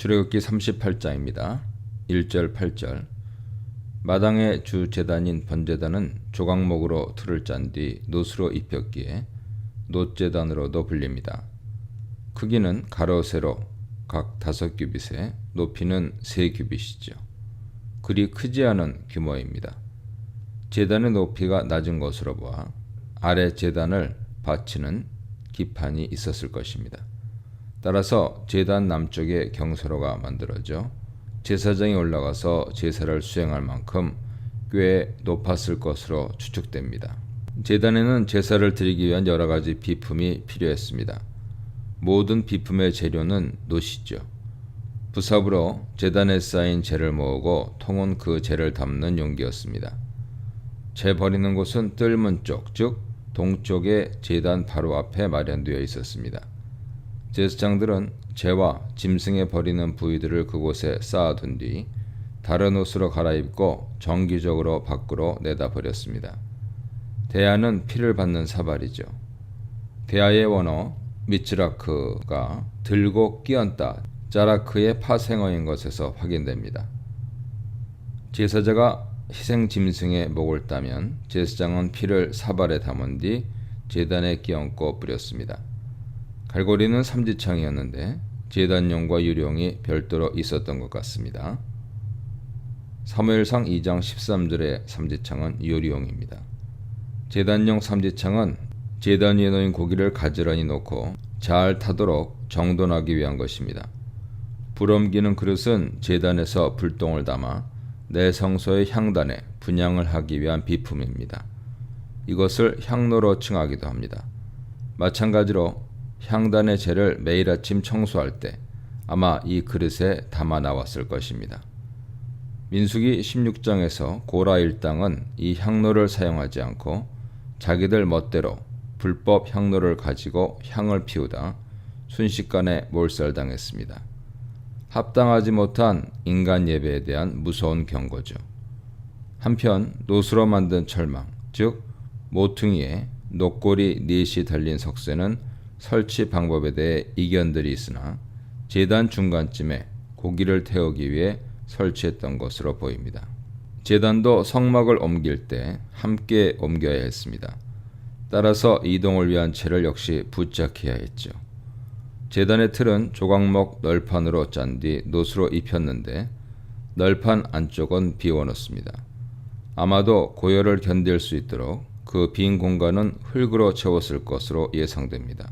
출애굽기 38장입니다. 1절 8절 마당의 주 제단인 번제단은 조각목으로 틀을 짠 뒤 놋으로 입혔기에 놋제단으로도 불립니다. 크기는 가로 세로 각 5규빗에 높이는 3규빗이죠. 그리 크지 않은 규모입니다. 제단의 높이가 낮은 것으로 보아 아래 제단을 받치는 기판이 있었을 것입니다. 따라서 제단 남쪽에 경사로가 만들어져 제사장이 올라가서 제사를 수행할 만큼 꽤 높았을 것으로 추측됩니다. 제단에는 제사를 드리기 위한 여러 가지 비품이 필요했습니다. 모든 비품의 재료는 놋이죠. 부삽으로 제단에 쌓인 재를 모으고 통은 그 재를 담는 용기였습니다. 재 버리는 곳은 뜰문 쪽, 즉 동쪽의 제단 바로 앞에 마련되어 있었습니다. 제사장들은 재와 짐승에 버리는 부위들을 그곳에 쌓아둔 뒤 다른 옷으로 갈아입고 정기적으로 밖으로 내다 버렸습니다. 대야는 피를 받는 사발이죠. 대야의 원어 미츠라크가 들고 끼얹다, 자라크의 파생어인 것에서 확인됩니다. 제사자가 희생 짐승의 목을 따면 제사장은 피를 사발에 담은 뒤 제단에 끼얹고 뿌렸습니다. 갈고리는 삼지창이었는데 제단용과 유령이 별도로 있었던 것 같습니다. 사무엘상 2장 13절의 삼지창은 요리용입니다. 제단용 삼지창은 제단 위에 놓인 고기를 가지런히 놓고 잘 타도록 정돈하기 위한 것입니다. 불 옮기는 그릇은 제단에서 불똥을 담아 내 성소의 향단에 분향을 하기 위한 비품입니다. 이것을 향로로 칭하기도 합니다. 마찬가지로 향단의 재를 매일 아침 청소할 때 아마 이 그릇에 담아 나왔을 것입니다. 민수기 16장에서 고라 일당은 이 향로를 사용하지 않고 자기들 멋대로 불법 향로를 가지고 향을 피우다 순식간에 몰살당했습니다. 합당하지 못한 인간 예배에 대한 무서운 경고죠. 한편 놋으로 만든 철망, 즉 모퉁이에 놋골이 넷이 달린 석쇠는 설치 방법에 대해 이견들이 있으나 제단 중간쯤에 고기를 태우기 위해 설치했던 것으로 보입니다. 제단도 성막을 옮길 때 함께 옮겨야 했습니다. 따라서 이동을 위한 채를 역시 부착해야 했죠. 제단의 틀은 조각목 널판으로 짠 뒤 놋으로 입혔는데 널판 안쪽은 비워놓습니다. 아마도 고열을 견딜 수 있도록 그 빈 공간은 흙으로 채웠을 것으로 예상됩니다.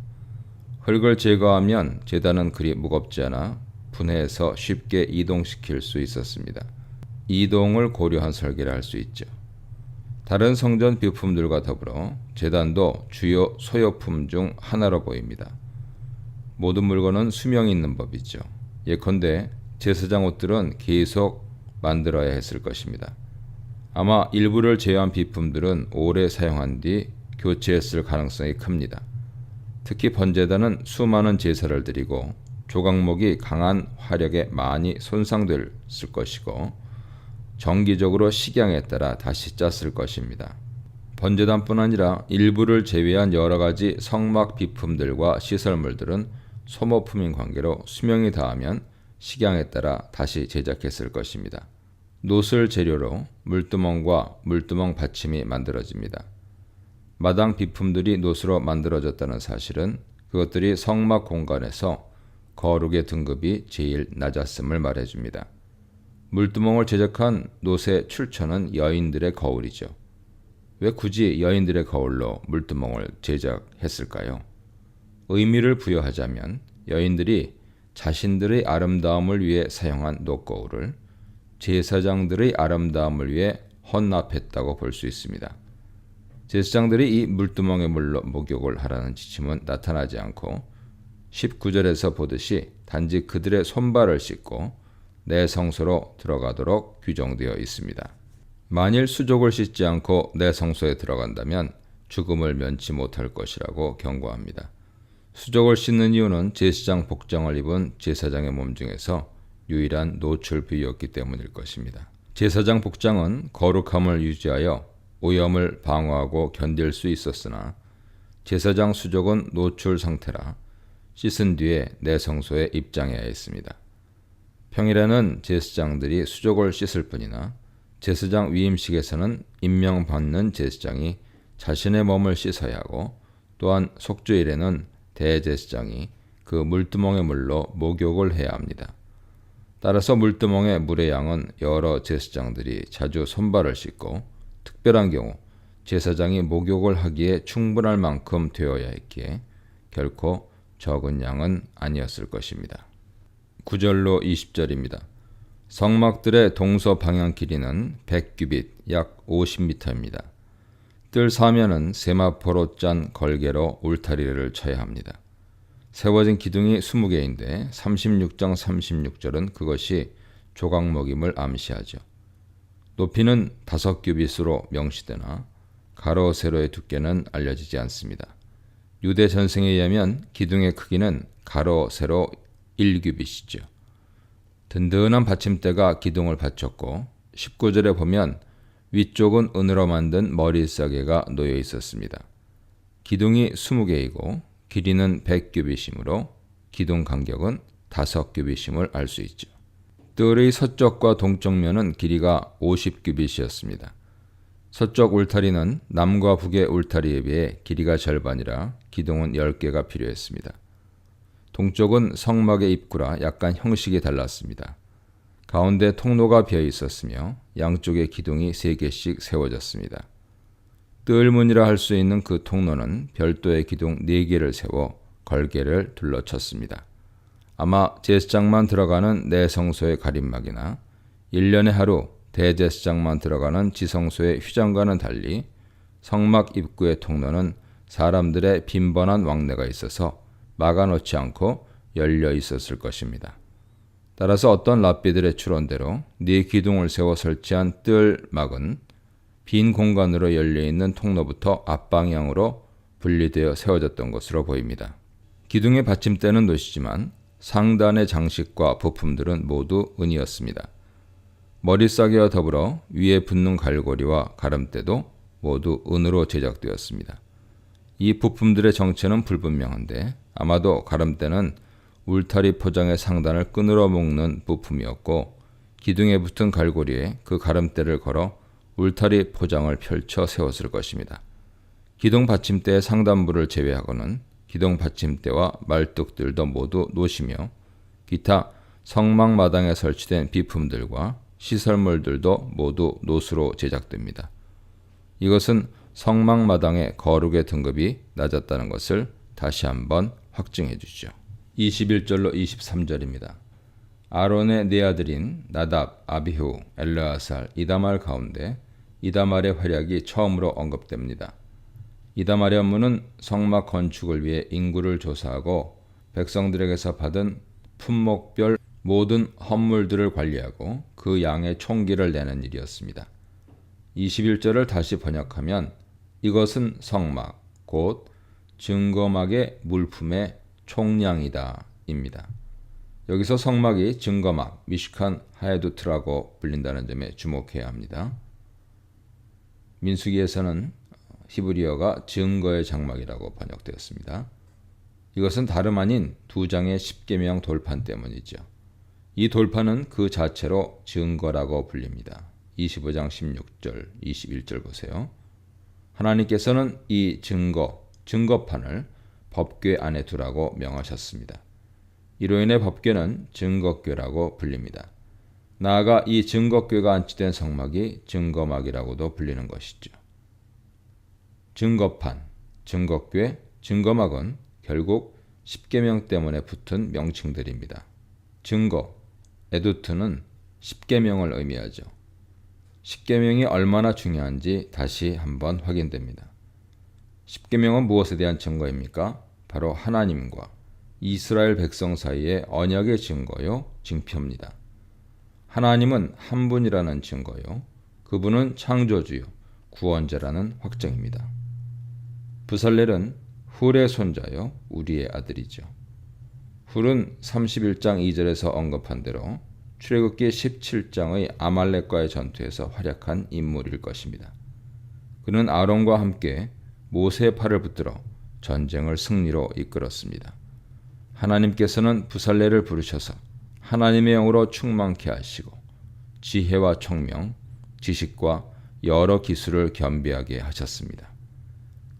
흙을 제거하면 제단은 그리 무겁지 않아 분해해서 쉽게 이동시킬 수 있었습니다. 이동을 고려한 설계를 할 수 있죠. 다른 성전 비품들과 더불어 제단도 주요 소요품 중 하나로 보입니다. 모든 물건은 수명이 있는 법이죠. 예컨대 제사장 옷들은 계속 만들어야 했을 것입니다. 아마 일부를 제외한 비품들은 오래 사용한 뒤 교체했을 가능성이 큽니다. 특히 번제단은 수많은 제사를 드리고 조각목이 강한 화력에 많이 손상됐을 것이고 정기적으로 식양에 따라 다시 짰을 것입니다. 번제단뿐 아니라 일부를 제외한 여러 가지 성막 비품들과 시설물들은 소모품인 관계로 수명이 다하면 식양에 따라 다시 제작했을 것입니다. 놋을 재료로 물두멍과 물두멍 받침이 만들어집니다. 마당 비품들이 놋으로 만들어졌다는 사실은 그것들이 성막 공간에서 거룩의 등급이 제일 낮았음을 말해줍니다. 물두멍을 제작한 놋의 출처는 여인들의 거울이죠. 왜 굳이 여인들의 거울로 물두멍을 제작했을까요? 의미를 부여하자면 여인들이 자신들의 아름다움을 위해 사용한 놋거울을 제사장들의 아름다움을 위해 헌납했다고 볼 수 있습니다. 제사장들이 이 물두멍의 물로 목욕을 하라는 지침은 나타나지 않고 19절에서 보듯이 단지 그들의 손발을 씻고 내 성소로 들어가도록 규정되어 있습니다. 만일 수족을 씻지 않고 내 성소에 들어간다면 죽음을 면치 못할 것이라고 경고합니다. 수족을 씻는 이유는 제사장 복장을 입은 제사장의 몸 중에서 유일한 노출 부위였기 때문일 것입니다. 제사장 복장은 거룩함을 유지하여 오염을 방어하고 견딜 수 있었으나 제사장 수족은 노출 상태라 씻은 뒤에 내 성소에 입장해야 했습니다. 평일에는 제사장들이 수족을 씻을 뿐이나 제사장 위임식에서는 임명받는 제사장이 자신의 몸을 씻어야 하고, 또한 속죄일에는 대제사장이 그 물두멍의 물로 목욕을 해야 합니다. 따라서 물두멍의 물의 양은 여러 제사장들이 자주 손발을 씻고 특별한 경우 제사장이 목욕을 하기에 충분할 만큼 되어야 했기에 결코 적은 양은 아니었을 것입니다. 9절로 20절입니다. 성막들의 동서 방향 길이는 100규빗 약 50m입니다. 뜰 사면은 세마포로 짠 걸개로 울타리를 쳐야 합니다. 세워진 기둥이 20개인데 36장 36절은 그것이 조각목임을 암시하죠. 높이는 5규빗으로 명시되나 가로 세로의 두께는 알려지지 않습니다. 유대 전승에 의하면 기둥의 크기는 가로 세로 1규빗이죠. 든든한 받침대가 기둥을 받쳤고 19절에 보면 위쪽은 은으로 만든 머리싸개가 놓여 있었습니다. 기둥이 20개이고 길이는 100규빗이므로 기둥 간격은 5규빗임을 알 수 있죠. 뜰의 서쪽과 동쪽면은 길이가 50규빗이었습니다. 서쪽 울타리는 남과 북의 울타리에 비해 길이가 절반이라 기둥은 10개가 필요했습니다. 동쪽은 성막의 입구라 약간 형식이 달랐습니다. 가운데 통로가 비어 있었으며 양쪽에 기둥이 3개씩 세워졌습니다. 뜰문이라 할 수 있는 그 통로는 별도의 기둥 4개를 세워 걸개를 둘러쳤습니다. 아마 제사장만 들어가는 내성소의 가림막이나 1년에 하루 대제사장만 들어가는 지성소의 휘장과는 달리 성막 입구의 통로는 사람들의 빈번한 왕래가 있어서 막아놓지 않고 열려 있었을 것입니다. 따라서 어떤 랍비들의 추론대로 4기둥을 세워 설치한 뜰막은 빈 공간으로 열려있는 통로부터 앞방향으로 분리되어 세워졌던 것으로 보입니다. 기둥의 받침대는 노시지만 상단의 장식과 부품들은 모두 은이었습니다. 머리싸개와 더불어 위에 붙는 갈고리와 가름대도 모두 은으로 제작되었습니다. 이 부품들의 정체는 불분명한데 아마도 가름대는 울타리 포장의 상단을 끈으로 묶는 부품이었고, 기둥에 붙은 갈고리에 그 가름대를 걸어 울타리 포장을 펼쳐 세웠을 것입니다. 기둥 받침대의 상단부를 제외하고는 기둥 받침대와 말뚝들도 모두 노시며 기타 성막 마당에 설치된 비품들과 시설물들도 모두 노수로 제작됩니다. 이것은 성막 마당의 거룩의 등급이 낮았다는 것을 다시 한번 확증해 주죠. 21절로 23절입니다. 아론의 4아들인 나답, 아비후, 엘르아살, 이다말 가운데 이다말의 활약이 처음으로 언급됩니다. 이다말의 업무는 성막 건축을 위해 인구를 조사하고 백성들에게서 받은 품목별 모든 헌물들을 관리하고 그 양의 총기를 내는 일이었습니다. 21절을 다시 번역하면 이것은 성막, 곧 증거막의 물품의 총량이다 입니다. 여기서 성막이 증거막, 미슈칸 하에두트라고 불린다는 점에 주목해야 합니다. 민수기에서는 히브리어가 증거의 장막이라고 번역되었습니다. 이것은 다름 아닌 2장의 십계명 돌판 때문이죠. 이 돌판은 그 자체로 증거라고 불립니다. 25장 16절, 21절 보세요. 하나님께서는 이 증거판을 법궤 안에 두라고 명하셨습니다. 이로 인해 법궤는 증거궤라고 불립니다. 나아가 이 증거궤가 안치된 성막이 증거막이라고도 불리는 것이죠. 증거판, 증거궤, 증거막은 결국 십계명 때문에 붙은 명칭들입니다. 증거, 에두트는 십계명을 의미하죠. 십계명이 얼마나 중요한지 다시 한번 확인됩니다. 십계명은 무엇에 대한 증거입니까? 바로 하나님과 이스라엘 백성 사이의 언약의 증거요, 징표입니다. 하나님은 한 분이라는 증거요, 그분은 창조주요, 구원자라는 확증입니다. 부살렐은 훌의 손자요, 우리의 아들이죠. 훌은 31장 2절에서 언급한 대로 출애굽기 17장의 아말렉과의 전투에서 활약한 인물일 것입니다. 그는 아론과 함께 모세의 팔을 붙들어 전쟁을 승리로 이끌었습니다. 하나님께서는 부살렐을 부르셔서 하나님의 영으로 충만케 하시고 지혜와 총명, 지식과 여러 기술을 겸비하게 하셨습니다.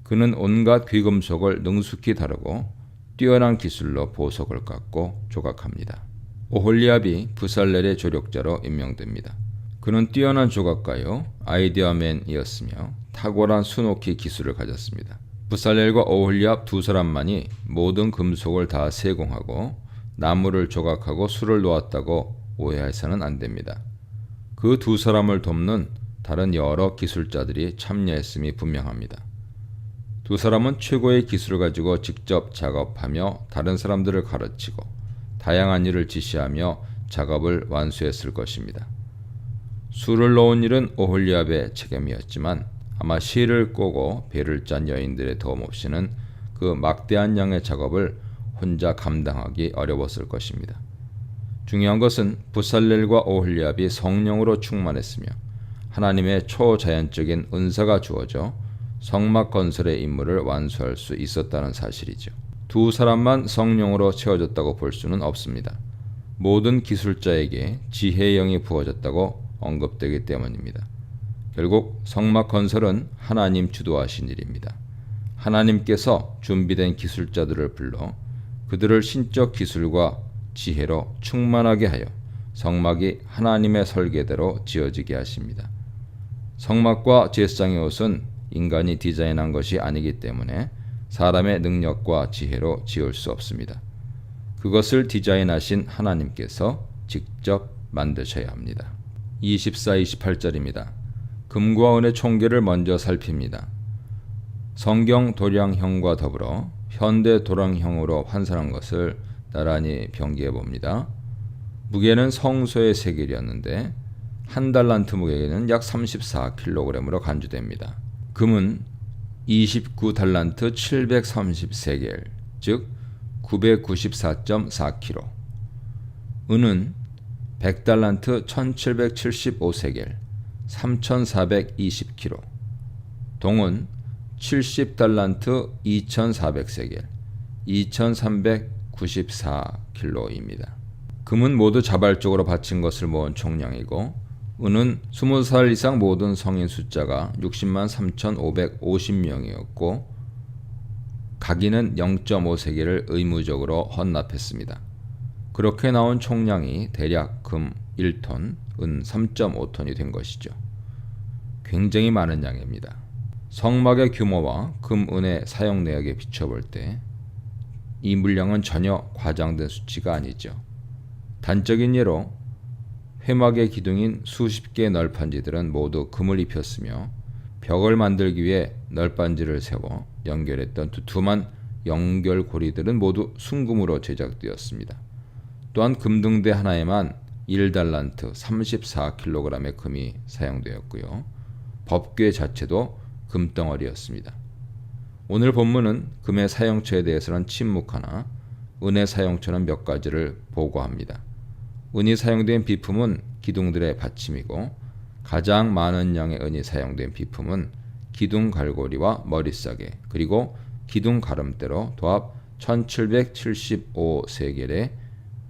그는 온갖 귀금속을 능숙히 다루고 뛰어난 기술로 보석을 깎고 조각합니다. 오홀리압이 부살렐의 조력자로 임명됩니다. 그는 뛰어난 조각가요, 아이디어맨이었으며 탁월한 수놓기 기술을 가졌습니다. 부살렐과 오홀리압 두 사람만이 모든 금속을 다 세공하고 나무를 조각하고 술을 놓았다고 오해해서는 안 됩니다. 그 두 사람을 돕는 다른 여러 기술자들이 참여했음이 분명합니다. 두 사람은 최고의 기술을 가지고 직접 작업하며 다른 사람들을 가르치고 다양한 일을 지시하며 작업을 완수했을 것입니다. 술을 놓은 일은 오홀리압의 책임이었지만 아마 실을 꼬고 배를 짠 여인들의 도움 없이는 그 막대한 양의 작업을 혼자 감당하기 어려웠을 것입니다. 중요한 것은 부살렐과 오홀리압이 성령으로 충만했으며 하나님의 초자연적인 은사가 주어져 성막 건설의 임무를 완수할 수 있었다는 사실이죠. 두 사람만 성령으로 채워졌다고 볼 수는 없습니다. 모든 기술자에게 지혜의 영이 부어졌다고 언급되기 때문입니다. 결국 성막 건설은 하나님 주도하신 일입니다. 하나님께서 준비된 기술자들을 불러 그들을 신적 기술과 지혜로 충만하게 하여 성막이 하나님의 설계대로 지어지게 하십니다. 성막과 제사장의 옷은 인간이 디자인한 것이 아니기 때문에 사람의 능력과 지혜로 지을 수 없습니다. 그것을 디자인하신 하나님께서 직접 만드셔야 합니다. 24, 28절입니다. 금과 은의 총계를 먼저 살핍니다. 성경 도량형과 더불어 현대 도량형으로 환산한 것을 나란히 병기해 봅니다. 무게는 성소의 세겔이었는데 한 달란트 무게는 약 34kg으로 간주됩니다. 금은 29달란트 730세겔, 즉 994.4kg. 은은 100달란트 1775세겔, 3420kg. 동은 70달란트 2400세겔, 2394kg입니다. 금은 모두 자발적으로 바친 것을 모은 총량이고 은은 20살 이상 모든 성인 숫자가 60만 3,550명이었고 각인은 0.5세겔을 의무적으로 헌납했습니다. 그렇게 나온 총량이 대략 금 1톤, 은 3.5톤이 된 것이죠. 굉장히 많은 양입니다. 성막의 규모와 금, 은의 사용 내역에 비춰볼 때 이 물량은 전혀 과장된 수치가 아니죠. 단적인 예로 회막의 기둥인 수십 개의 널판지들은 모두 금을 입혔으며 벽을 만들기 위해 널판지를 세워 연결했던 두툼한 연결고리들은 모두 순금으로 제작되었습니다. 또한 금등대 하나에만 1달란트 34kg의 금이 사용되었고요. 법궤 자체도 금덩어리였습니다. 오늘 본문은 금의 사용처에 대해서는 침묵하나 은의 사용처는 몇 가지를 보고합니다. 은이 사용된 비품은 기둥들의 받침이고 가장 많은 양의 은이 사용된 비품은 기둥 갈고리와 머리싸개 그리고 기둥 가름대로 도합 1775세겔의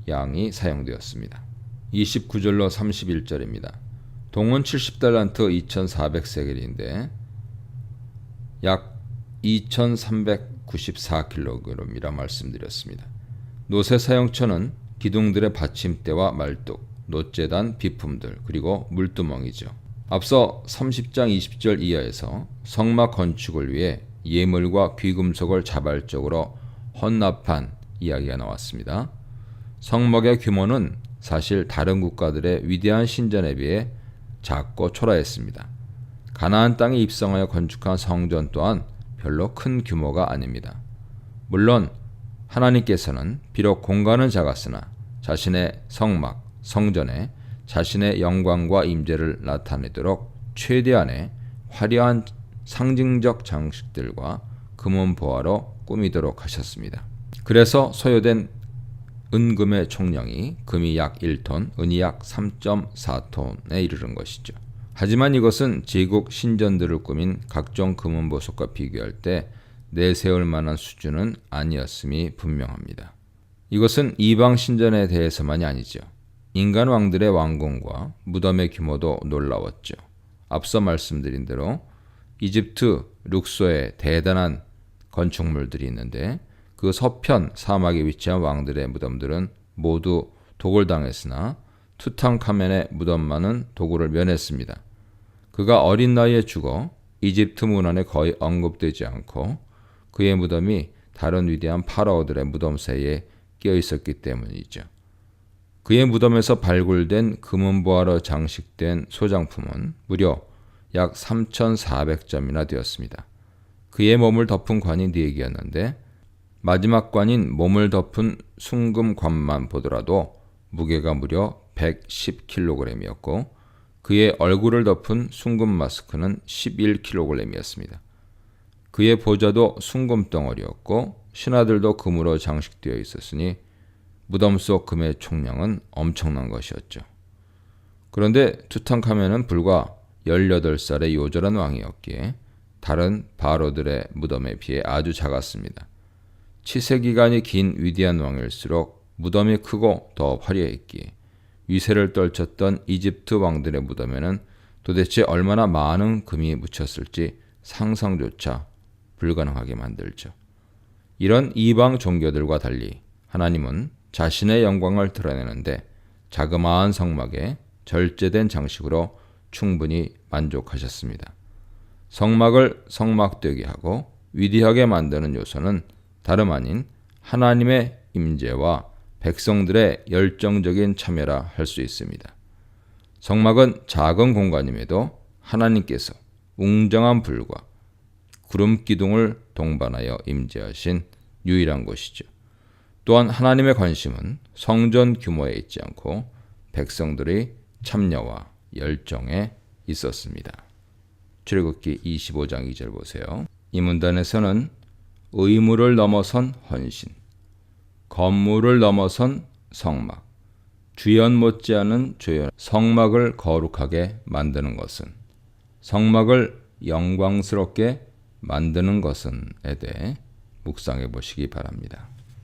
양이 사용되었습니다. 29절로 31절입니다. 동은 70달란트 2400세겔인데 약 2394kg이라 말씀드렸습니다. 노새 사용처는 기둥들의 받침대와 말뚝, 놋재단 비품들 그리고 물두멍이죠. 앞서 30장 20절 이하에서 성막 건축을 위해 예물과 귀금속을 자발적으로 헌납한 이야기가 나왔습니다. 성막의 규모는 사실 다른 국가들의 위대한 신전에 비해 작고 초라했습니다. 가나안 땅에 입성하여 건축한 성전 또한 별로 큰 규모가 아닙니다. 물론 하나님께서는 비록 공간은 작았으나 자신의 성막, 성전에 자신의 영광과 임재를 나타내도록 최대한의 화려한 상징적 장식들과 금은보화로 꾸미도록 하셨습니다. 그래서 소요된 은금의 총량이 금이 약 1톤, 은이 약 3.4톤에 이르는 것이죠. 하지만 이것은 제국 신전들을 꾸민 각종 금은보석과 비교할 때 내세울 만한 수준은 아니었음이 분명합니다. 이것은 이방 신전에 대해서만이 아니죠. 인간 왕들의 왕궁과 무덤의 규모도 놀라웠죠. 앞서 말씀드린 대로 이집트 룩소에 대단한 건축물들이 있는데 그 서편 사막에 위치한 왕들의 무덤들은 모두 도굴당했으나 투탕카멘의 무덤만은 도굴을 면했습니다. 그가 어린 나이에 죽어 이집트 문헌에 거의 언급되지 않고 그의 무덤이 다른 위대한 파라오들의 무덤 사이에 끼어 있었기 때문이죠. 그의 무덤에서 발굴된 금은보화로 장식된 소장품은 무려 약 3,400점이나 되었습니다. 그의 몸을 덮은 관이 4개였는데 마지막 관인 몸을 덮은 순금관만 보더라도 무게가 무려 110kg이었고 그의 얼굴을 덮은 순금 마스크는 11kg이었습니다. 그의 보좌도 순금 덩어리였고 신하들도 금으로 장식되어 있었으니 무덤 속 금의 총량은 엄청난 것이었죠. 그런데 투탕카멘은 불과 18살의 요절한 왕이었기에 다른 바로들의 무덤에 비해 아주 작았습니다. 치세기간이 긴 위대한 왕일수록 무덤이 크고 더 화려했기에 위세를 떨쳤던 이집트 왕들의 무덤에는 도대체 얼마나 많은 금이 묻혔을지 상상조차 불가능하게 만들죠. 이런 이방 종교들과 달리 하나님은 자신의 영광을 드러내는데 자그마한 성막에 절제된 장식으로 충분히 만족하셨습니다. 성막을 성막되게 하고 위대하게 만드는 요소는 다름 아닌 하나님의 임재와 백성들의 열정적인 참여라 할 수 있습니다. 성막은 작은 공간임에도 하나님께서 웅장한 불과 구름 기둥을 동반하여 임재하신 유일한 곳이죠. 또한 하나님의 관심은 성전 규모에 있지 않고 백성들의 참여와 열정에 있었습니다. 출애굽기 25장 2절 보세요. 이 문단에서는 의무를 넘어선 헌신, 건물을 넘어선 성막, 주연 못지않은 조연, 성막을 거룩하게 만드는 것은, 성막을 영광스럽게 만드는 것은에 대해 묵상해 보시기 바랍니다.